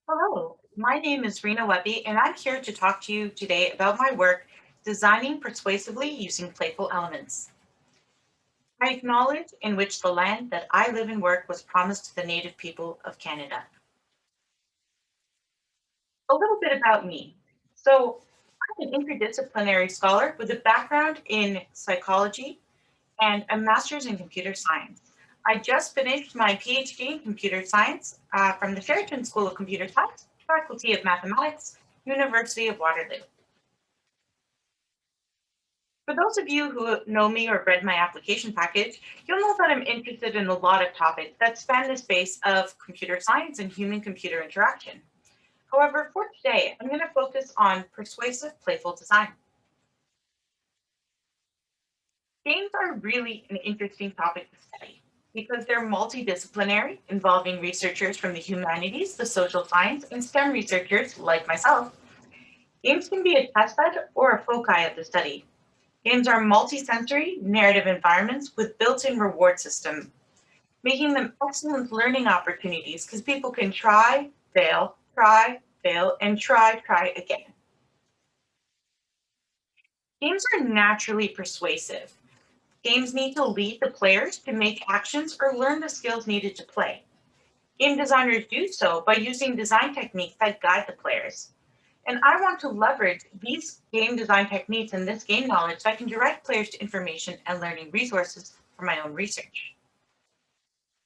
Hello, my name is RRWehbe, and I'm here to talk to you today about my work designing persuasively using playful elements. I acknowledge in which the land that I live and work was promised to the native people of Canada. A little bit about me. I'm an interdisciplinary scholar with a background in psychology and a master's in computer science. I just finished my PhD in computer science from the Sheraton School of Computer Science, Faculty of Mathematics, University of Waterloo. For those of you who know me or read my application package, you'll know that I'm interested in a lot of topics that span the space of computer science and human-computer interaction. However, for today, I'm going to focus on persuasive playful design. Games are really an interesting topic to study because they're multidisciplinary, involving researchers from the humanities, the social science, and STEM researchers like myself. Games can be a test bed or a foci of the study. Games are multi-sensory, narrative environments with built-in reward system, making them excellent learning opportunities because people can try, fail, and try again. Games are naturally persuasive. Games need to lead the players to make actions or learn the skills needed to play. Game designers do so by using design techniques that guide the players. And I want to leverage these game design techniques and this game knowledge so I can direct players to information and learning resources for my own research.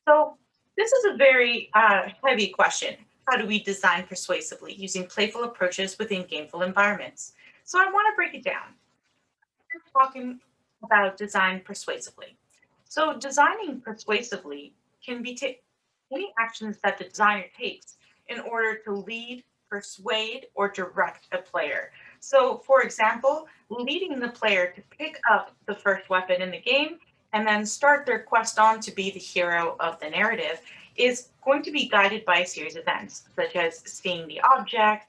So this is a very heavy question. How do we design persuasively using playful approaches within gameful environments? So I want to break it down. We're talking about design persuasively. So designing persuasively can be any actions that the designer takes in order to lead, persuade, or direct a player. So for example, leading the player to pick up the first weapon in the game and then start their quest on to be the hero of the narrative is going to be guided by a series of events, such as seeing the object,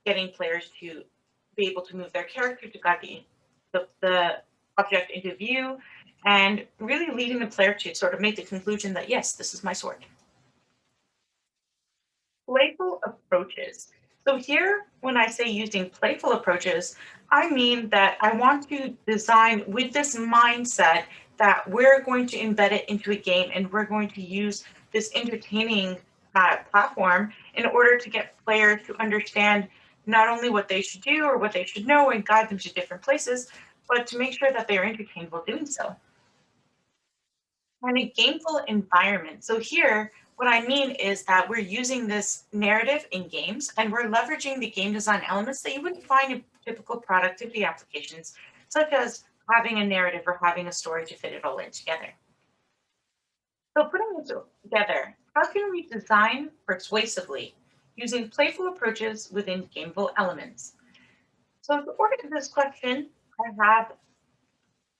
getting players to be able to move their character to guide the object into view, and really leading the player to sort of make the conclusion that, yes, this is my sword. Playful approaches. So here, when I say using playful approaches, I mean that I want to design with this mindset that we're going to embed it into a game and we're going to use this entertaining platform in order to get players to understand not only what they should do or what they should know and guide them to different places, but to make sure that they are entertained while doing so. And a gameful environment. So here, what I mean is that we're using this narrative in games and we're leveraging the game design elements that you wouldn't find in typical productivity applications, such as having a narrative or having a story to fit it all in together. So putting this together, how can we design persuasively using playful approaches within gameful elements? So to order this question, I have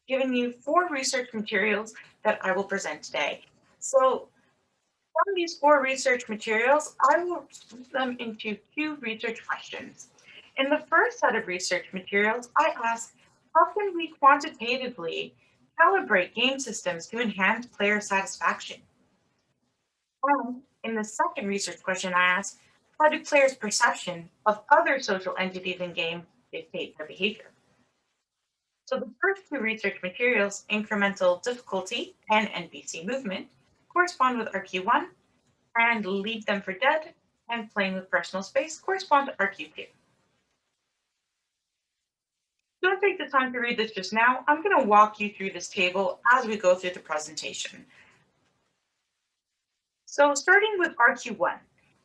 given you 4 research materials that I will present today. So from these 4 research materials, I will split them into 2 research questions. In the first set of research materials, I ask, how can we quantitatively calibrate game systems to enhance player satisfaction? And in the second research question, I ask, how do players' perception of other social entities in game dictate their behavior? So the first 2 research materials, incremental difficulty and NPC movement, correspond with RQ1, and Leave Them for Dead and Playing with Personal Space correspond to RQ2. Don't take the time to read this just now. I'm going to walk you through this table as we go through the presentation. So starting with RQ1,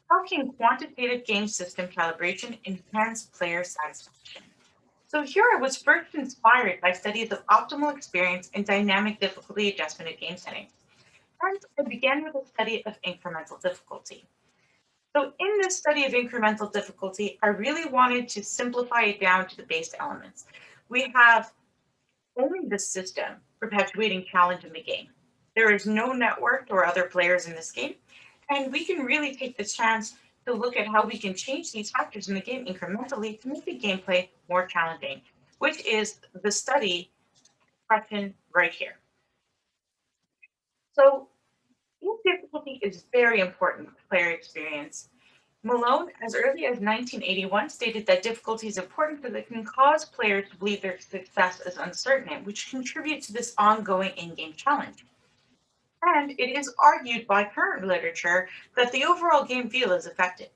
how can quantitative game system calibration enhance player satisfaction? So here I was first inspired by studies of optimal experience and dynamic difficulty adjustment of game settings. And I began with a study of incremental difficulty. So in this study of incremental difficulty, I really wanted to simplify it down to the base elements. We have only the system perpetuating challenge in the game. There is no network or other players in this game, and we can really take this chance to look at how we can change these factors in the game incrementally to make the gameplay more challenging, which is the study question right here. So game difficulty is very important to player experience. Malone, as early as 1981, stated that difficulty is important because it can cause players to believe their success is uncertain, which contributes to this ongoing in-game challenge. And it is argued by current literature that the overall game feel is affected.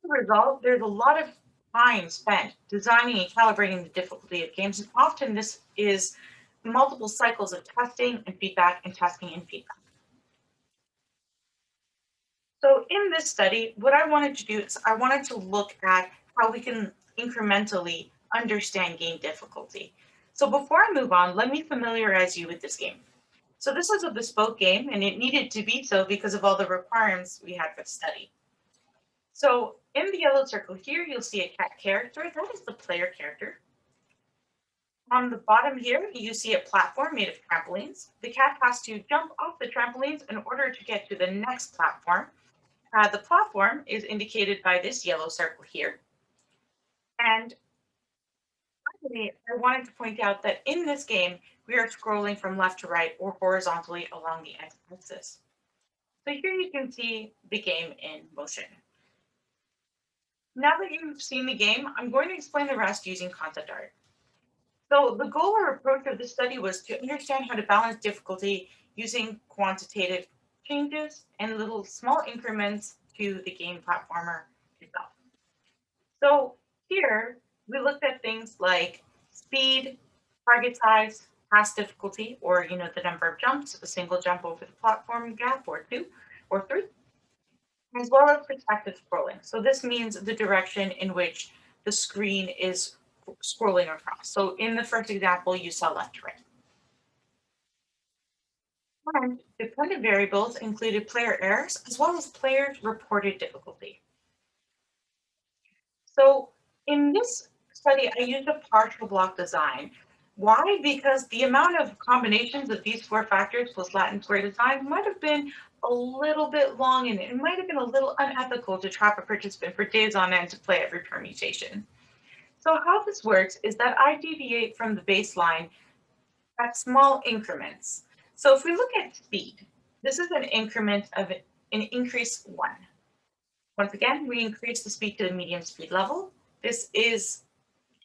As a result, there's a lot of time spent designing and calibrating the difficulty of games, and often this is multiple cycles of testing and feedback and testing and feedback. So in this study, what I wanted to do is I wanted to look at how we can incrementally understand game difficulty. So before I move on, let me familiarize you with this game. So this is a bespoke game, and it needed to be so because of all the requirements we had for the study. So in the yellow circle here, you'll see a cat character. That is the player character. On the bottom here, you see a platform made of trampolines. The cat has to jump off the trampolines in order to get to the next platform. The platform is indicated by this yellow circle here. And finally, I wanted to point out that in this game, we are scrolling from left to right or horizontally along the x-axis. So here you can see the game in motion. Now that you've seen the game, I'm going to explain the rest using concept art. So the goal or approach of this study was to understand how to balance difficulty using quantitative changes and little small increments to the game platformer itself. So here we looked at things like speed, target size, pass difficulty, or the number of jumps, a single jump over the platform gap, or two, or three, as well as perspective scrolling. So this means the direction in which the screen is scrolling across. So in the first example, you saw left to right. And dependent variables included player errors as well as players' reported difficulty. So in this study, I used a partial block design. Why? Because the amount of combinations of these four factors plus Latin square design might have been a little bit long, and it might have been a little unethical to trap a participant for days on end to play every permutation. So how this works is that I deviate from the baseline at small increments. So if we look at speed, this is an increment of an increase 1. Once again, we increase the speed to the medium speed level. This is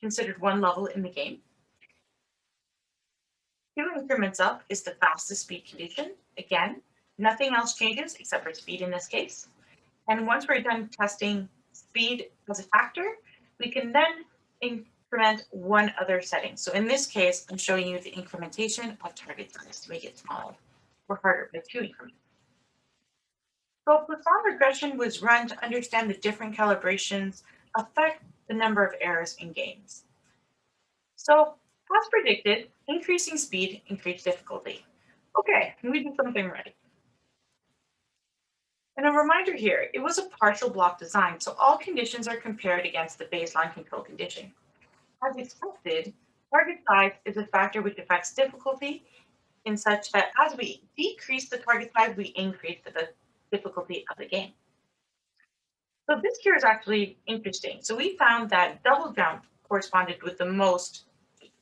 considered 1 level in the game. 2 increments up is the fastest speed condition. Again, nothing else changes except for speed in this case. And once we're done testing speed as a factor, we can then increment one other setting. So in this case, I'm showing you the incrementation of target size to make it smaller or harder by 2 increments. So Poisson regression was run to understand the different calibrations affect the number of errors in games. So as predicted, increasing speed increased difficulty. Okay, we did something right. And a reminder here, it was a partial block design, so all conditions are compared against the baseline control condition. As expected, target size is a factor which affects difficulty in such that as we decrease the target size, we increase the difficulty of the game. So this here is actually interesting. So we found that double jump corresponded with the most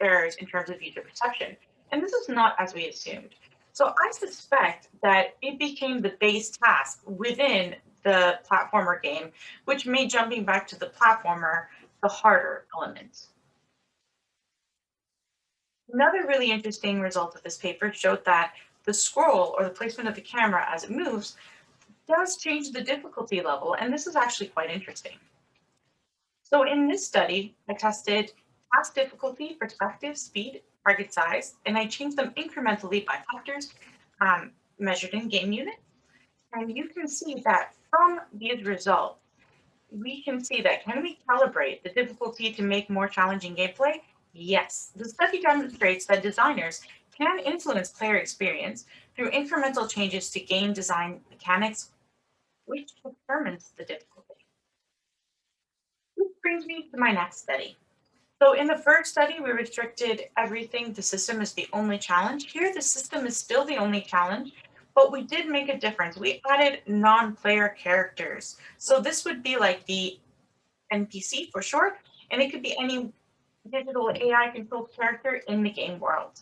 errors in terms of user perception. And this is not as we assumed. So I suspect that it became the base task within the platformer game, which made jumping back to the platformer the harder element. Another really interesting result of this paper showed that the scroll or the placement of the camera as it moves does change the difficulty level, and this is actually quite interesting. So in this study, I tested task difficulty, perspective, speed, target size, and I changed them incrementally by factors measured in game units. And you can see that from these results, we can see that can we calibrate the difficulty to make more challenging gameplay? Yes. The study demonstrates that designers can influence player experience through incremental changes to game design mechanics, which determines the difficulty. This brings me to my next study. So in the first study, we restricted everything. The system is the only challenge. Here, the system is still the only challenge, but we did make a difference. We added non-player characters. So this would be like the NPC for short, and it could be any digital AI controlled character in the game world.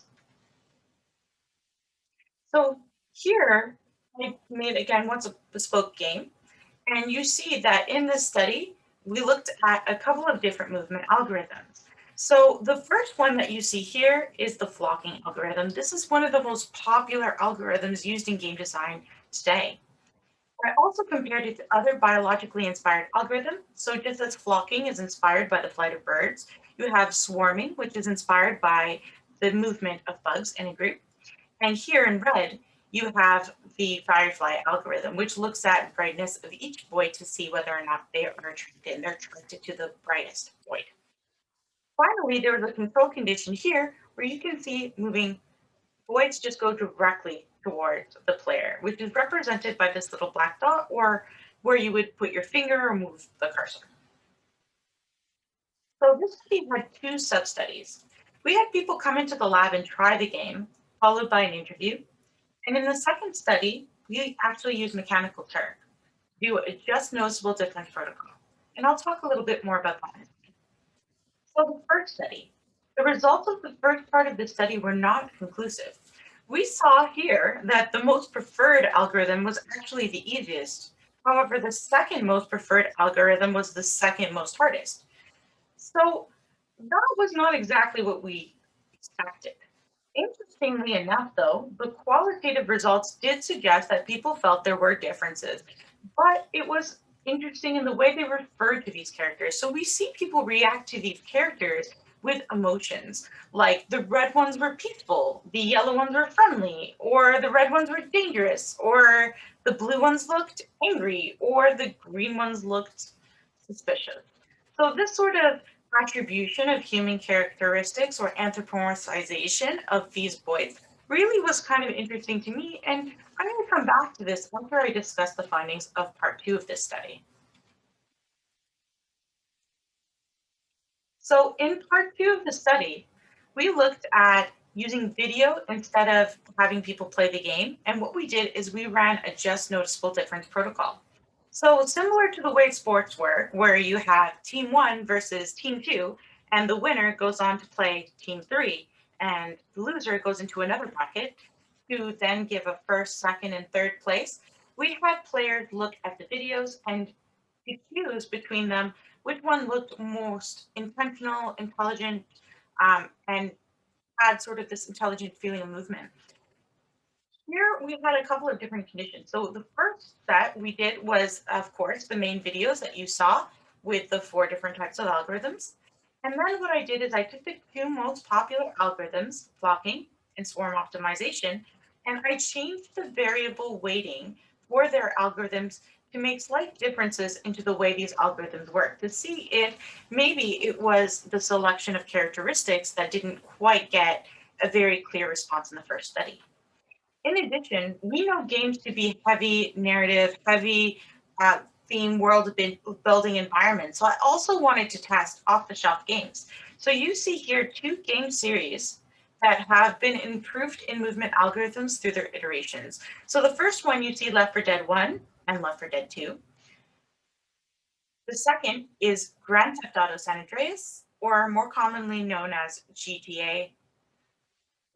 So here, I made, again, what's a bespoke game. And you see that in this study, we looked at a couple of different movement algorithms. So the first one that you see here is the flocking algorithm. This is one of the most popular algorithms used in game design today. I also compared it to other biologically inspired algorithms. So just as flocking is inspired by the flight of birds, you have swarming, which is inspired by the movement of bugs in a group. And here in red, you have the firefly algorithm, which looks at brightness of each void to see whether or not they are attracted, and they're attracted to the brightest void. Finally, there was a control condition here where you can see moving voids just go directly towards the player, which is represented by this little black dot, or where you would put your finger or move the cursor. So this study had two sub-studies. We had people come into the lab and try the game, followed by an interview. And in the second study, we actually used mechanical turk to do a just noticeable difference protocol. And I'll talk a little bit more about that. So the first study, the results of the first part of the study were not conclusive. We saw here that the most preferred algorithm was actually the easiest. However, the second most preferred algorithm was the second most hardest. So that was not exactly what we expected. Interestingly enough, though, the qualitative results did suggest that people felt there were differences, but it was interesting in the way they referred to these characters. So we see people react to these characters with emotions, like the red ones were peaceful, the yellow ones were friendly, or the red ones were dangerous, or the blue ones looked angry, or the green ones looked suspicious. So this sort of attribution of human characteristics or anthropomorphization of these voids really was kind of interesting to me, and I'm going to come back to this after I discuss the findings of part 2 of this study. So in part 2 of the study, we looked at using video instead of having people play the game, and what we did is we ran a just noticeable difference protocol. So similar to the way sports work, where you have team 1 versus team 2, and the winner goes on to play team 3, and the loser goes into another bracket to then give a first, second, and third place. We had players look at the videos and to choose between them which one looked most intentional, intelligent, and had sort of this intelligent feeling of movement. Here we had a couple of different conditions. So the first set we did was, of course, the main videos that you saw with the 4 different types of algorithms. And then what I did is I took the 2 most popular algorithms, flocking and swarm optimization, and I changed the variable weighting for their algorithms to make slight differences into the way these algorithms work, to see if maybe it was the selection of characteristics that didn't quite get a very clear response in the first study. In addition, we know games to be heavy narrative, heavy theme world building environments. So I also wanted to test off the shelf games. So you see here 2 game series that have been improved in movement algorithms through their iterations. So the first one you see Left 4 Dead 1 and Left 4 Dead 2. The second is Grand Theft Auto San Andreas, or more commonly known as GTA,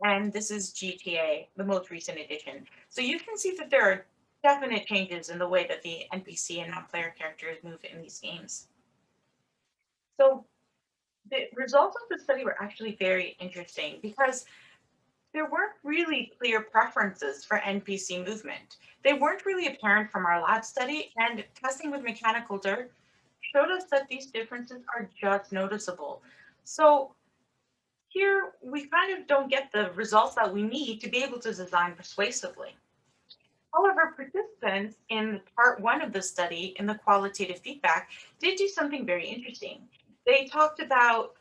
and this is GTA, the most recent edition. So you can see that there are definite changes in the way that the NPC and non-player characters move in these games. So the results of the study were actually very interesting because there weren't really clear preferences for NPC movement. They weren't really apparent from our lab study, and testing with mechanical dirt showed us that these differences are just noticeable. So here, we kind of don't get the results that we need to be able to design persuasively. However, participants in part 1 of the study in the qualitative feedback did do something very interesting. They talked about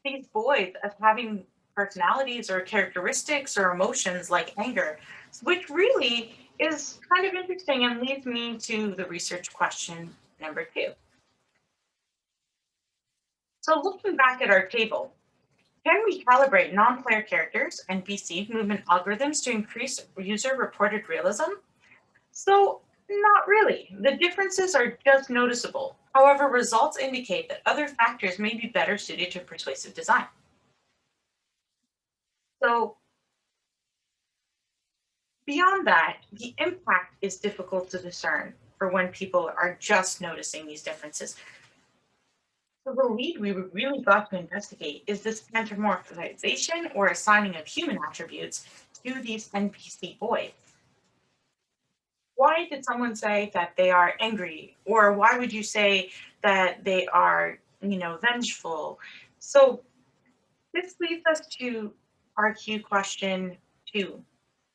these voids as having personalities or characteristics or emotions like anger, which really is kind of interesting and leads me to the research question number 2. So looking back at our table, can we calibrate non-player characters and BC movement algorithms to increase user-reported realism? So, not really. The differences are just noticeable. However, results indicate that other factors may be better suited to persuasive design. So, beyond that, the impact is difficult to discern for when people are just noticing these differences. So the lead we really got to investigate is this anthropomorphization or assigning of human attributes to these NPC boys. Why did someone say that they are angry? Or why would you say that they are, vengeful? So this leads us to our Q question two,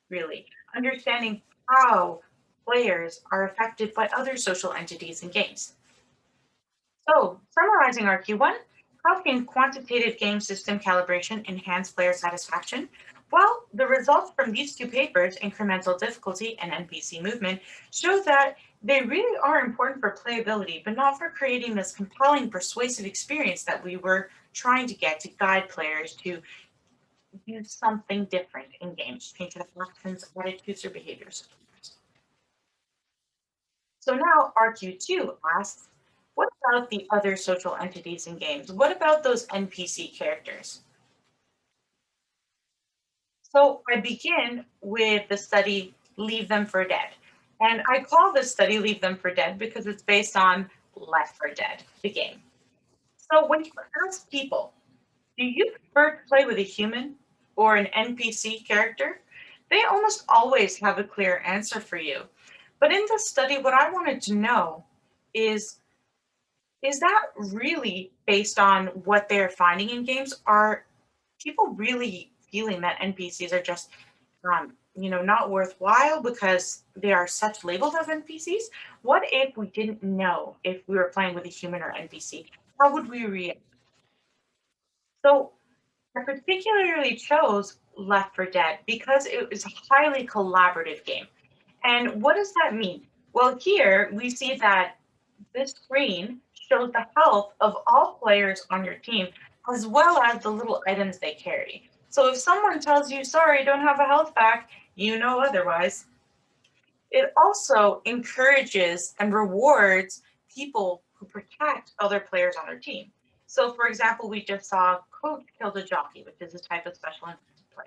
really, understanding how players are affected by other social entities in games. So, summarizing our Q1, how can quantitative game system calibration enhance player satisfaction? Well, the results from these two papers, incremental difficulty and NPC movement, show that they really are important for playability, but not for creating this compelling, persuasive experience that we were trying to get to guide players to do something different in games, change their actions, attitudes, or behaviors. So now RQ2 asks, what about the other social entities in games? What about those NPC characters? So I begin with the study Leave Them for Dead. And I call this study Leave Them for Dead because it's based on Left 4 Dead, the game. So when you ask people, do you prefer to play with a human or an NPC character? They almost always have a clear answer for you. But in this study, what I wanted to know is that really based on what they're finding in games? Are people really feeling that NPCs are just, not worthwhile because they are such labeled as NPCs? What if we didn't know if we were playing with a human or NPC? How would we react? So I particularly chose Left 4 Dead because it is a highly collaborative game. And what does that mean? Well, here we see that this screen shows the health of all players on your team, as well as the little items they carry. So if someone tells you, sorry, I don't have a health pack, you know otherwise. It also encourages and rewards people who protect other players on their team. So for example, we just saw Coach killed a jockey, which is a type of special interest player.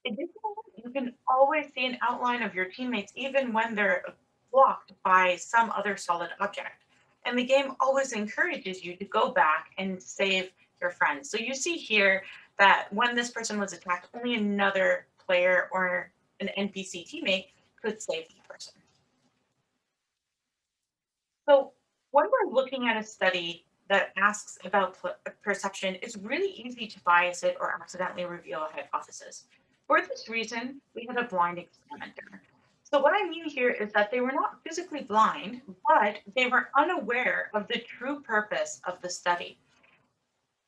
Additionally, you can always see an outline of your teammates even when they're blocked by some other solid object. And the game always encourages you to go back and save your friends. So you see here that when this person was attacked, only another player or an NPC teammate could save the person. So when we're looking at a study that asks about perception, it's really easy to bias it or accidentally reveal a hypothesis. For this reason, we had a blind experimenter. So what I mean here is that they were not physically blind, but they were unaware of the true purpose of the study.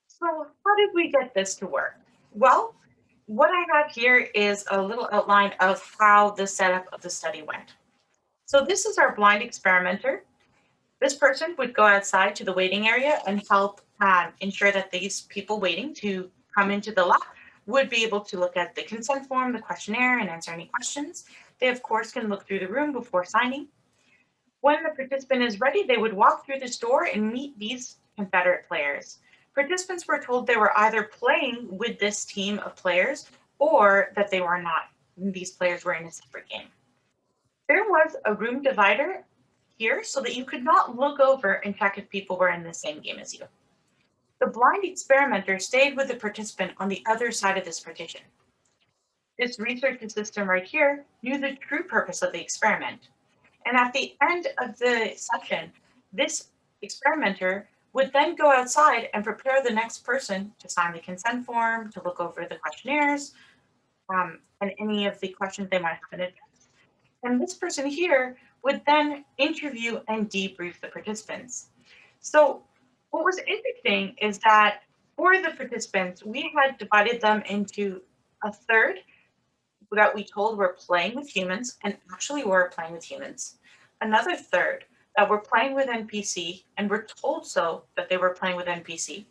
So how did we get this to work? Well, what I have here is a little outline of how the setup of the study went. So this is our blind experimenter. This person would go outside to the waiting area and help ensure that these people waiting to come into the lab would be able to look at the consent form, the questionnaire, and answer any questions. They, of course, can look through the room before signing. When the participant is ready, they would walk through this door and meet these Confederate players. Participants were told they were either playing with this team of players or that they were not. These players were in a separate game. There was a room divider here so that you could not look over and check if people were in the same game as you. The blind experimenter stayed with the participant on the other side of this partition. This research system right here knew the true purpose of the experiment. And at the end of the session, this experimenter would then go outside and prepare the next person to sign the consent form, to look over the questionnaires, and any of the questions they might have in advance. And this person here would then interview and debrief the participants. So what was interesting is that for the participants, we had divided them into a third that we told were playing with humans and actually were playing with humans. Another third that were playing with NPC and were told so that they were playing with NPC.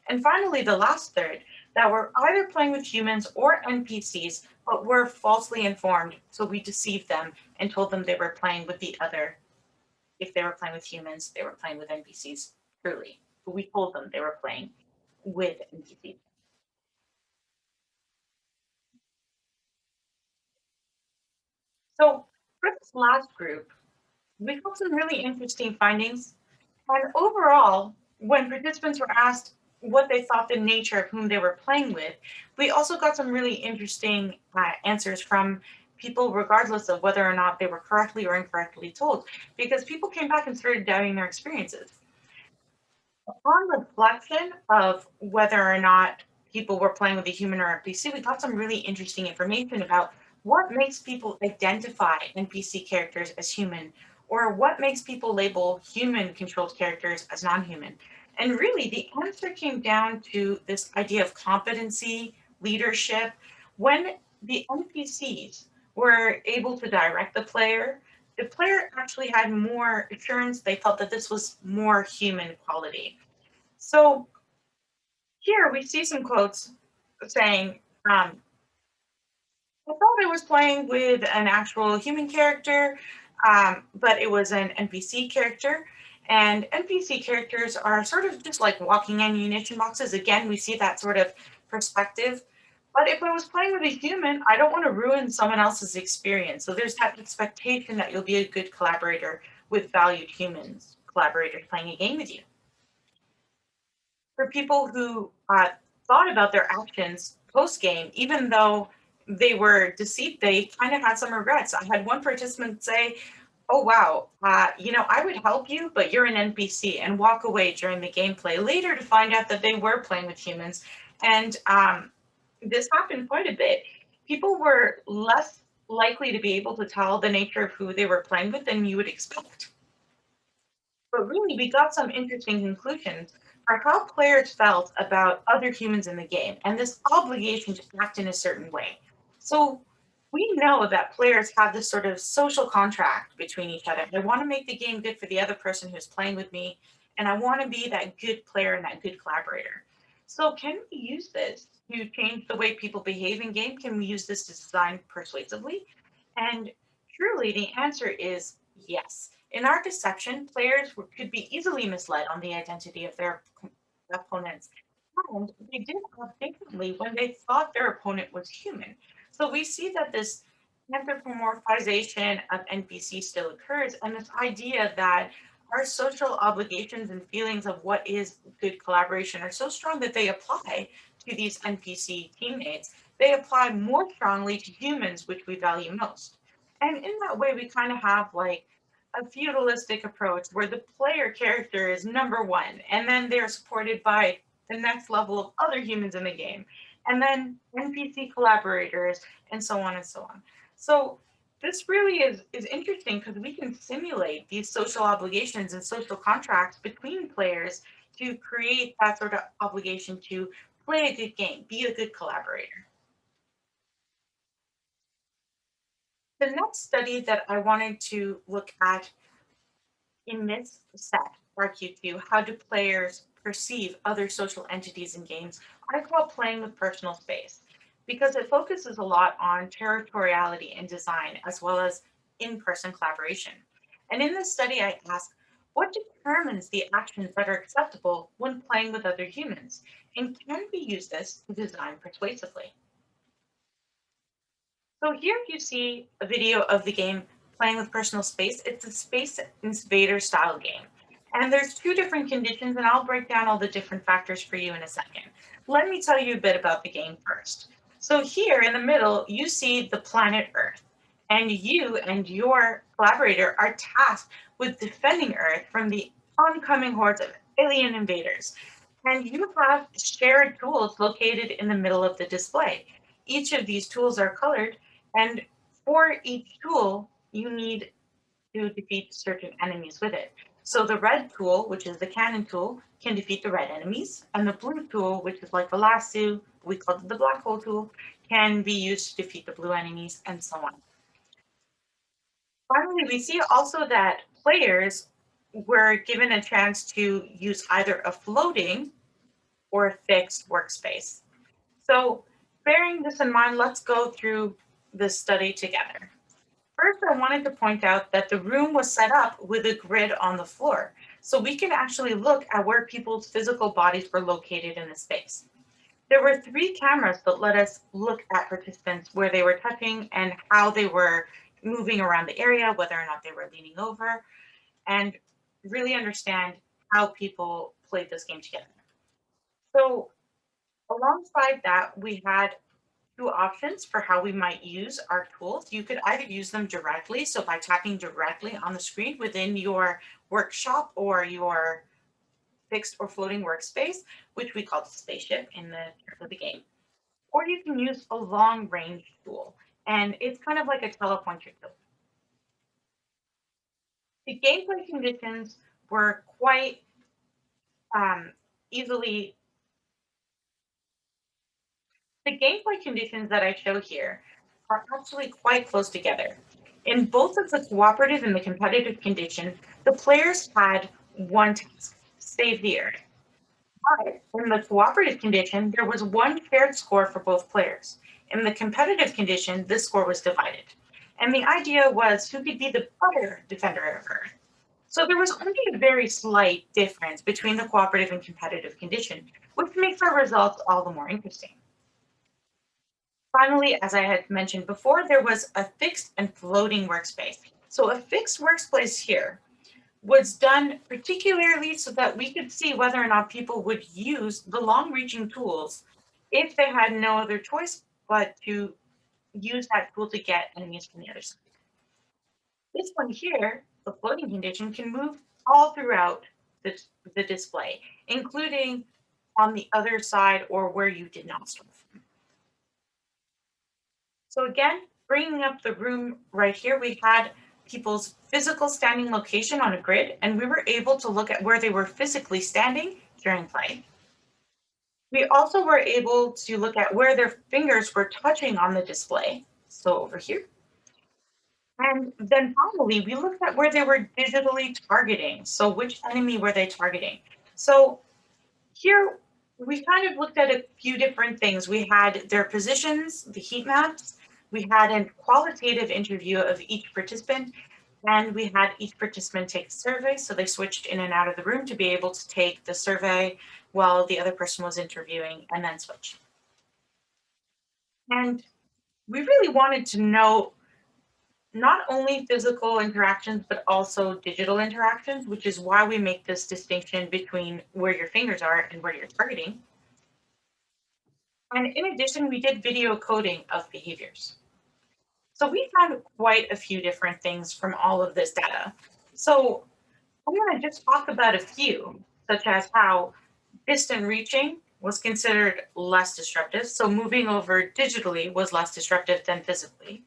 And finally, the last third that were either playing with humans or NPCs, but were falsely informed. So we deceived them and told them they were playing with the other. If they were playing with humans, they were playing with NPCs, truly. But we told them they were playing with NPCs. So for this last group, We got some really interesting findings. And overall, when participants were asked what they thought the nature of whom they were playing with, we also got some really interesting answers from people, regardless of whether or not they were correctly or incorrectly told, because people came back and started doubting their experiences. Upon reflection of whether or not people were playing with a human or NPC, we got some really interesting information about what makes people identify NPC characters as human, or what makes people label human controlled characters as non-human. And really, the answer came down to this idea of competency, leadership. When the NPCs were able to direct the player actually had more assurance. They felt that this was more human quality. So here we see some quotes saying, I thought I was playing with an actual human character, but it was an NPC character. And NPC characters are sort of just like walking ammunition boxes. Again, we see that sort of perspective. But if I was playing with a human, I don't want to ruin someone else's experience. So there's that expectation that you'll be a good collaborator with valued humans, collaborators playing a game with you. For people who thought about their actions post game, even though they were deceived, they kind of had some regrets. I had one participant say, "Oh wow, I would help you, but you're an NPC," and walk away during the gameplay. Later, to find out that they were playing with humans, and this happened quite a bit. People were less likely to be able to tell the nature of who they were playing with than you would expect. But really, we got some interesting conclusions for how players felt about other humans in the game and this obligation to act in a certain way. So we know that players have this sort of social contract between each other. I want to make the game good for the other person who's playing with me, and I want to be that good player and that good collaborator. So can we use this to change the way people behave in game? Can we use this to design persuasively? And truly, the answer is yes. In our deception, players could be easily misled on the identity of their opponents, and they did act differently when they thought their opponent was human. So we see that this anthropomorphization of NPC still occurs, and this idea that our social obligations and feelings of what is good collaboration are so strong that they apply to these NPC teammates. They apply more strongly to humans, which we value most. And in that way, we kind of have like a feudalistic approach where the player character is number one, and then they're supported by the next level of other humans in the game, and then NPC collaborators, and so on and so on. So this really is interesting because we can simulate these social obligations and social contracts between players to create that sort of obligation to play a good game, be a good collaborator. The next study that I wanted to look at in this set, RQ2, how do players perceive other social entities in games, I call playing with personal space because it focuses a lot on territoriality and design as well as in-person collaboration. And in this study, I asked, what determines the actions that are acceptable when playing with other humans? And can we use this to design persuasively? So here you see a video of the game Playing with Personal Space. It's a Space Invader style game. And there's two different conditions, and I'll break down all the different factors for you in a second. Let me tell you a bit about the game first. So here in the middle, you see the planet Earth, and you and your collaborator are tasked with defending Earth from the oncoming hordes of alien invaders. And you have shared tools located in the middle of the display. Each of these tools are colored, and for each tool, you need to defeat certain enemies with it. So the red tool, which is the cannon tool, can defeat the red enemies, and the blue tool, which is like the lasso, we call it the black hole tool, can be used to defeat the blue enemies, and so on. Finally, we see also that players were given a chance to use either a floating or a fixed workspace. So bearing this in mind, let's go through this study together. First, I wanted to point out that the room was set up with a grid on the floor, so we can actually look at where people's physical bodies were located in the space. There were 3 cameras that let us look at participants where they were touching and how they were moving around the area, whether or not they were leaning over, and really understand how people played this game together. So alongside that, we had two options for how we might use our tools. You could either use them directly, so by tapping directly on the screen within your workshop or your fixed or floating workspace, which we call the spaceship in the terms of the game. Or you can use a long range tool, and it's kind of like a telepointer tool. The gameplay conditions were quite easily, the gameplay conditions that I show here are actually quite close together. In both of the cooperative and the competitive condition, the players had one task, save the Earth. But in the cooperative condition, there was one shared score for both players. In the competitive condition, this score was divided. And the idea was who could be the better defender of Earth. So there was only a very slight difference between the cooperative and competitive condition, which makes our results all the more interesting. Finally, as I had mentioned before, there was a fixed and floating workspace. So a fixed workspace here was done particularly so that we could see whether or not people would use the long-reaching tools if they had no other choice but to use that tool to get enemies from the other side. This one here, the floating condition, can move all throughout the display, including on the other side or where you did not start from. So again, bringing up the room right here, we had people's physical standing location on a grid, and we were able to look at where they were physically standing during play. We also were able to look at where their fingers were touching on the display, so over here. And then finally, we looked at where they were digitally targeting. So which enemy were they targeting? So here, we kind of looked at a few different things. We had their positions, the heat maps. We had a qualitative interview of each participant, and we had each participant take a survey. So they switched in and out of the room to be able to take the survey while the other person was interviewing and then switch. And we really wanted to know not only physical interactions, but also digital interactions, which is why we make this distinction between where your fingers are and where you're targeting. And in addition, we did video coding of behaviors. So we found quite a few different things from all of this data. So I'm going to just talk about a few, such as how distant reaching was considered less disruptive. So moving over digitally was less disruptive than physically.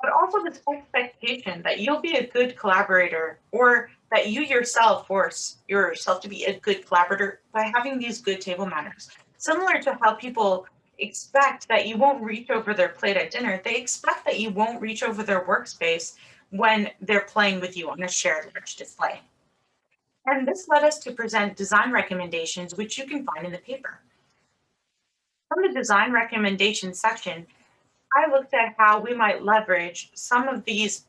But also this expectation that you'll be a good collaborator, or that you yourself force yourself to be a good collaborator by having these good table manners. Similar to how people expect that you won't reach over their plate at dinner, they expect that you won't reach over their workspace when they're playing with you on a shared large display. And this led us to present design recommendations, which you can find in the paper. From the design recommendations section, I looked at how we might leverage some of these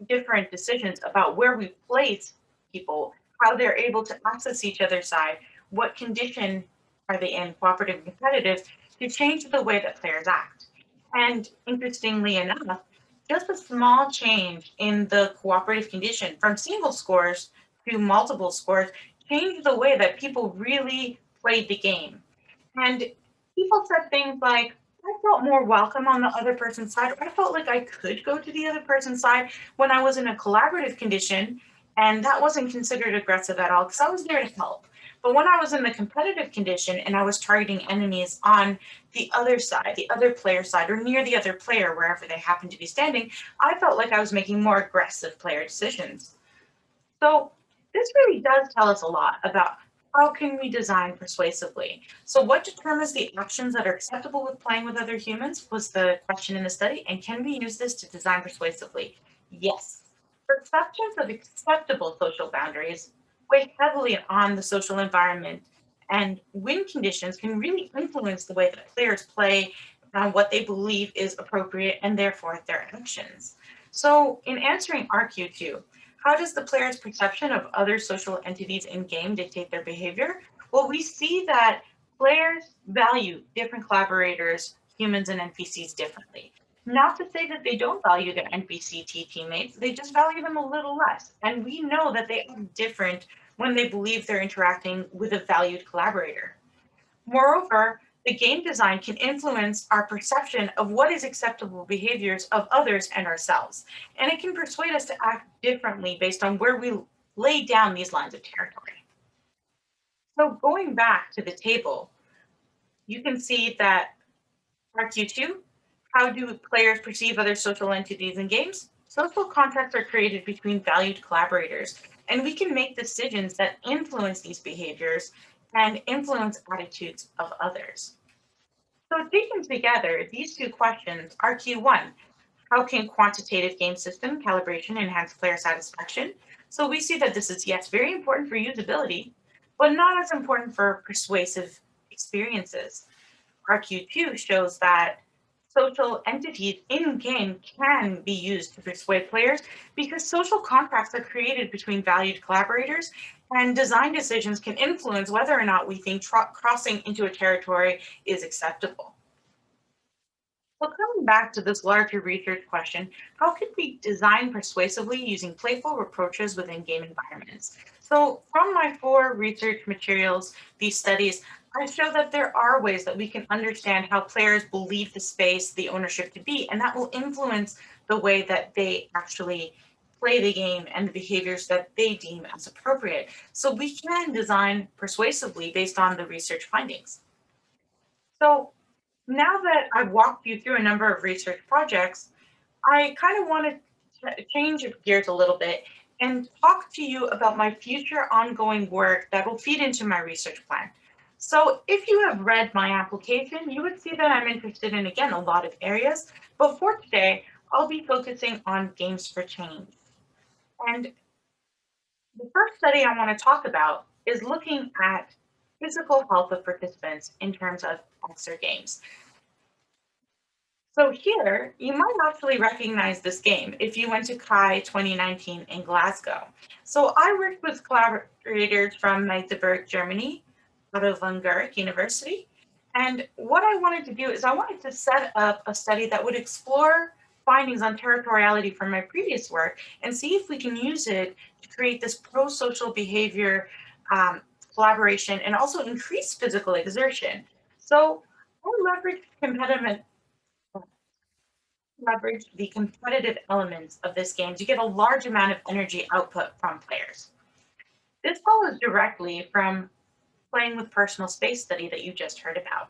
different decisions about where we place people, how they're able to access each other's side, what condition are they in, cooperative and competitive, to change the way that players act. And interestingly enough, just a small change in the cooperative condition from single scores to multiple scores changed the way that people really played the game. And people said things like, I felt more welcome on the other person's side. I felt like I could go to the other person's side when I was in a collaborative condition, and that wasn't considered aggressive at all because I was there to help. But when I was in the competitive condition and I was targeting enemies on the other side, the other player side, or near the other player, wherever they happened to be standing, I felt like I was making more aggressive player decisions. So this really does tell us a lot about how can we design persuasively? So what determines the actions that are acceptable with playing with other humans was the question in the study, and can we use this to design persuasively? Yes. Perceptions of acceptable social boundaries weigh heavily on the social environment, and win conditions can really influence the way that players play and what they believe is appropriate and therefore their actions. So in answering RQ2, how does the player's perception of other social entities in game dictate their behavior? Well, we see that players value different collaborators, humans and NPCs differently. Not to say that they don't value their NPC teammates, they just value them a little less. And we know that they are different when they believe they're interacting with a valued collaborator. Moreover, the game design can influence our perception of what is acceptable behaviors of others and ourselves. And it can persuade us to act differently based on where we lay down these lines of territory. So going back to the table, you can see that RQ2, how do players perceive other social entities in games? Social contracts are created between valued collaborators, and we can make decisions that influence these behaviors and influence attitudes of others. So taken together, these two questions are Q1. How can quantitative game system calibration enhance player satisfaction? So we see that this is, yes, very important for usability, but not as important for persuasive experiences. RQ2 shows that social entities in game can be used to persuade players because social contracts are created between valued collaborators, and design decisions can influence whether or not we think crossing into a territory is acceptable. Well, coming back to this larger research question, how can we design persuasively using playful approaches within game environments? So from my 4 research materials, these studies, I show that there are ways that we can understand how players believe the space, the ownership to be, and that will influence the way that they actually play the game and the behaviors that they deem as appropriate. So we can design persuasively based on the research findings. So now that I've walked you through a number of research projects, I kind of want to change gears a little bit and talk to you about my future ongoing work that will feed into my research plan. So if you have read my application, you would see that I'm interested in, again, a lot of areas. But for today, I'll be focusing on games for change. And the first study I want to talk about is looking at physical health of participants in terms of answer games. So here, you might actually recognize this game if you went to CHI 2019 in Glasgow. So I worked with collaborators from Magdeburg, Germany, out of Ungaric University. And what I wanted to do is I wanted to set up a study that would explore findings on territoriality from my previous work and see if we can use it to create this pro-social behavior collaboration and also increase physical exertion. So I leverage the competitive elements of this game to get a large amount of energy output from players. This follows directly from playing with personal space study that you just heard about.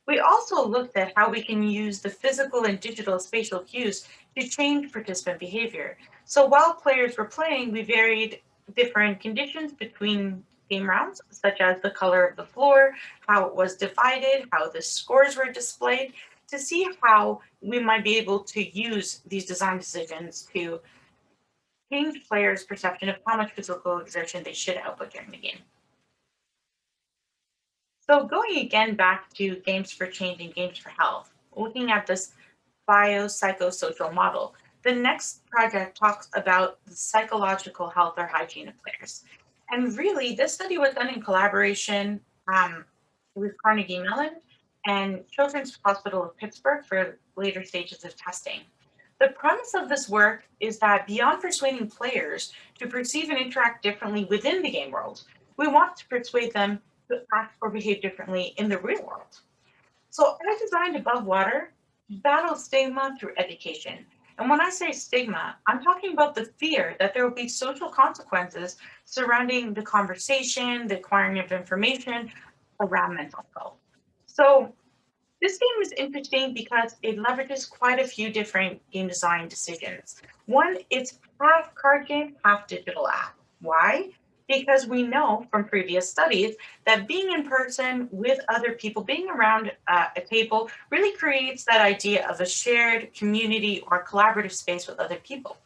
We also looked at how we can use the physical and digital spatial cues to change participant behavior. So while players were playing, we varied different conditions between game rounds, such as the color of the floor, how it was divided, how the scores were displayed, to see how we might be able to use these design decisions to change players' perception of how much physical exertion they should output during the game. So going again back to games for change and games for health, looking at this biopsychosocial model, the next project talks about the psychological health or hygiene of players. And really, this study was done in collaboration with Carnegie Mellon and Children's Hospital of Pittsburgh for later stages of testing. The premise of this work is that beyond persuading players to perceive and interact differently within the game world, we want to persuade them to act or behave differently in the real world. So I designed Above Water to battle stigma through education. And when I say stigma, I'm talking about the fear that there will be social consequences surrounding the conversation, the acquiring of information around mental health. So this game is interesting because it leverages quite a few different game design decisions. One, it's half card game, half digital app. Why? Because we know from previous studies that being in person with other people, being around a table, really creates that idea of a shared community or collaborative space with other people.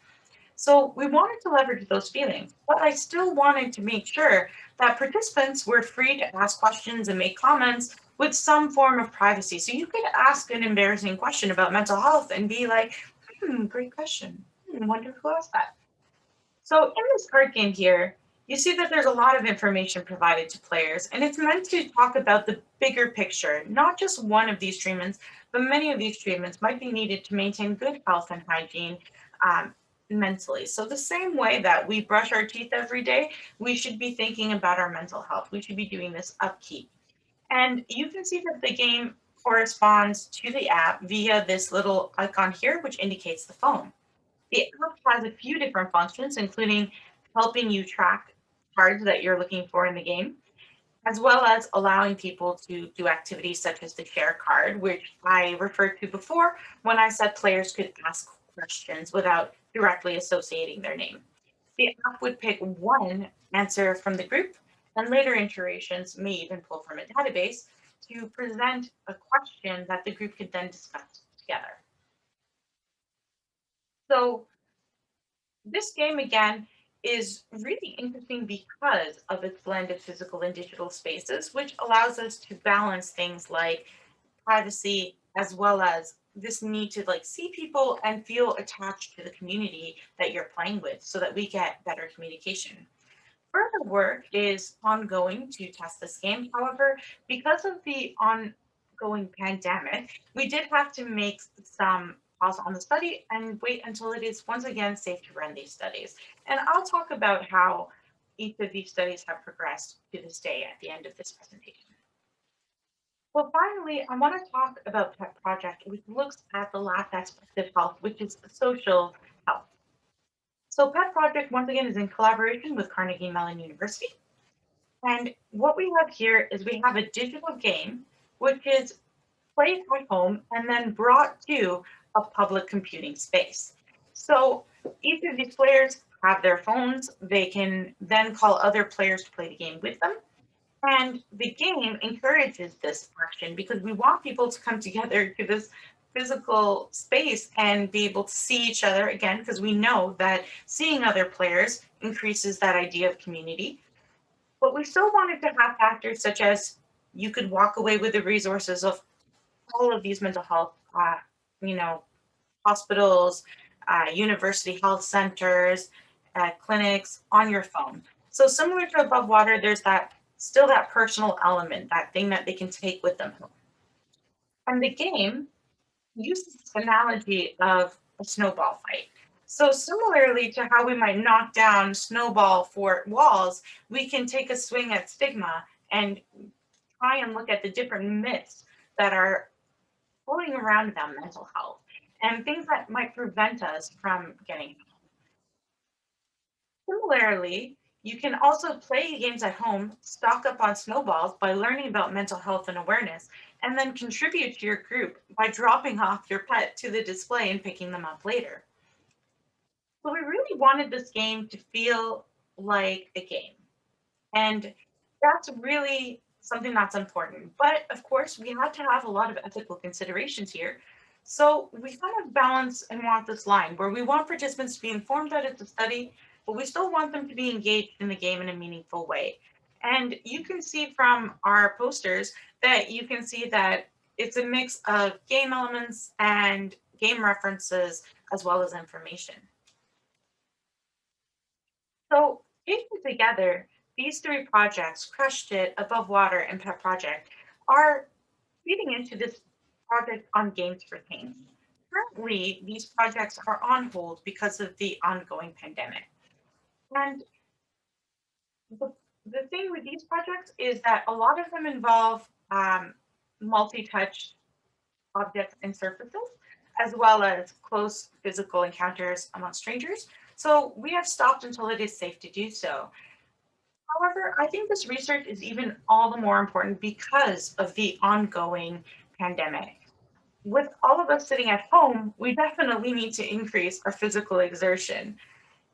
So we wanted to leverage those feelings, but I still wanted to make sure that participants were free to ask questions and make comments with some form of privacy. So you could ask an embarrassing question about mental health and be like, great question. Wonder who asked that. So in this card game here, You see that there's a lot of information provided to players, and it's meant to talk about the bigger picture, not just one of these treatments, but many of these treatments might be needed to maintain good health and hygiene um, mentally. So the same way that we brush our teeth every day, we should be thinking about our mental health. We should be doing this upkeep. And you can see that the game corresponds to the app via this little icon here, which indicates the phone. The app has a few different functions, including helping you track cards that you're looking for in the game, as well as allowing people to do activities such as the share card, which I referred to before when I said players could ask questions without directly associating their name. The app would pick one answer from the group, and later iterations may even pull from a database to present a question that the group could then discuss together. So this game again is really interesting because of its blend of physical and digital spaces, which allows us to balance things like privacy as well as this need to like see people and feel attached to the community that you're playing with so that we get better communication. Further work is ongoing to test this game. However, because of the ongoing pandemic, we did have to make some pause on the study and wait until it is once again safe to run these studies. And I'll talk about how each of these studies have progressed to this day at the end of this presentation. Well, finally, I want to talk about Pet Project, which looks at the last aspect of health, which is social health. So Pet Project, once again, is in collaboration with Carnegie Mellon University. And what we have here is we have a digital game, which is played at home and then brought to a public computing space. So each of these players have their phones. They can then call other players to play the game with them. And the game encourages this action because we want people to come together to this physical space and be able to see each other again, because we know that seeing other players increases that idea of community. But we still wanted to have factors such as you could walk away with the resources of all of these mental health, you know, hospitals, university health centers, clinics on your phone. So similar to Above Water, there's that still that personal element, that thing that they can take with them home. And the game uses this analogy of a snowball fight. So similarly to how we might knock down snowball for walls, we can take a swing at stigma and try and look at the different myths that are floating around about mental health and things that might prevent us from getting help. Similarly, you can also play games at home, stock up on snowballs by learning about mental health and awareness, and then contribute to your group by dropping off your pet to the display and picking them up later. So we really wanted this game to feel like a game. And that's really something that's important. But of course, we had to have a lot of ethical considerations here. So we kind of balance and walk this line where we want participants to be informed that it's a study, but we still want them to be engaged in the game in a meaningful way. And you can see from our posters that you can see that it's a mix of game elements and game references as well as information. So taken together, these three projects, Crushed It, Above Water, and Pet Project, are feeding into this project on Games for Change. Currently, these projects are on hold because of the ongoing pandemic. And the thing with these projects is that a lot of them involve multi-touch objects and surfaces, as well as close physical encounters among strangers. So we have stopped until it is safe to do so. However, I think this research is even all the more important because of the ongoing pandemic. With all of us sitting at home, we definitely need to increase our physical exertion.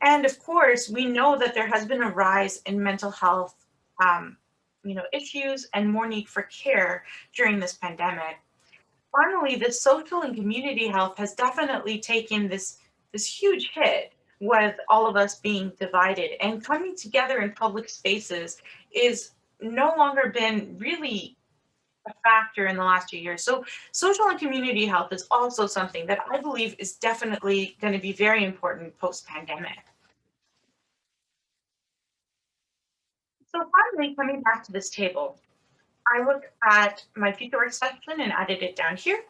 And of course, we know that there has been a rise in mental health issues and more need for care during this pandemic. Finally, the social and community health has definitely taken this huge hit with all of us being divided, and coming together in public spaces is no longer been really a factor in the last few years. So social and community health is also something that I believe is definitely going to be very important post-pandemic. So finally, coming back to this table, I looked at my future work section and added it down here.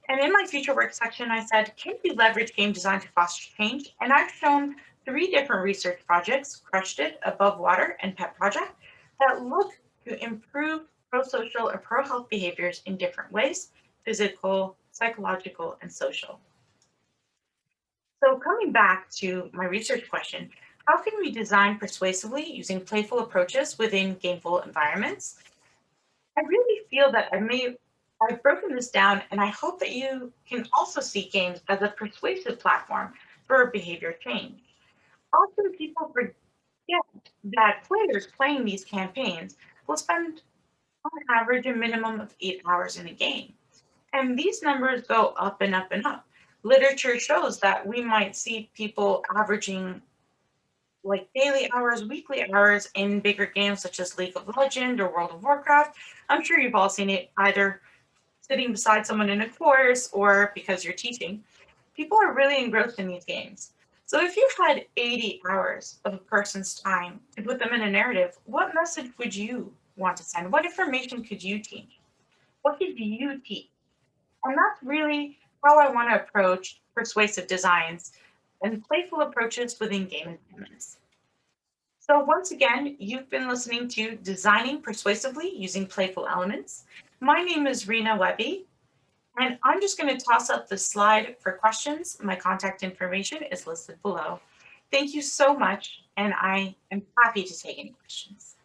And in my future work section, I said, can we leverage game design to foster change? And I've shown 3 different research projects, Crushed It, Above Water, and Pet Project, that look to improve pro-social or pro-health behaviors in different ways, physical, psychological, and social. So coming back to my research question, how can we design persuasively using playful approaches within gameful environments? I really feel that I've broken this down, and I hope that you can also see games as a persuasive platform for behavior change. Often people forget that players playing these campaigns will spend on average a minimum of 8 hours in a game. And these numbers go up and up and up. Literature shows that we might see people averaging like daily hours, weekly hours in bigger games such as League of Legends or World of Warcraft. I'm sure you've all seen it either sitting beside someone in a course or because you're teaching. People are really engrossed in these games. So if you had 80 hours of a person's time to put them in a narrative, what message would you want to send? What information could you teach? What could you teach? And that's really how I want to approach persuasive designs and playful approaches within game environments. So once again, you've been listening to Designing Persuasively Using Playful Elements. My name is RRWehbe, and I'm just going to toss up the slide for questions. My contact information is listed below. Thank you so much, and I am happy to take any questions.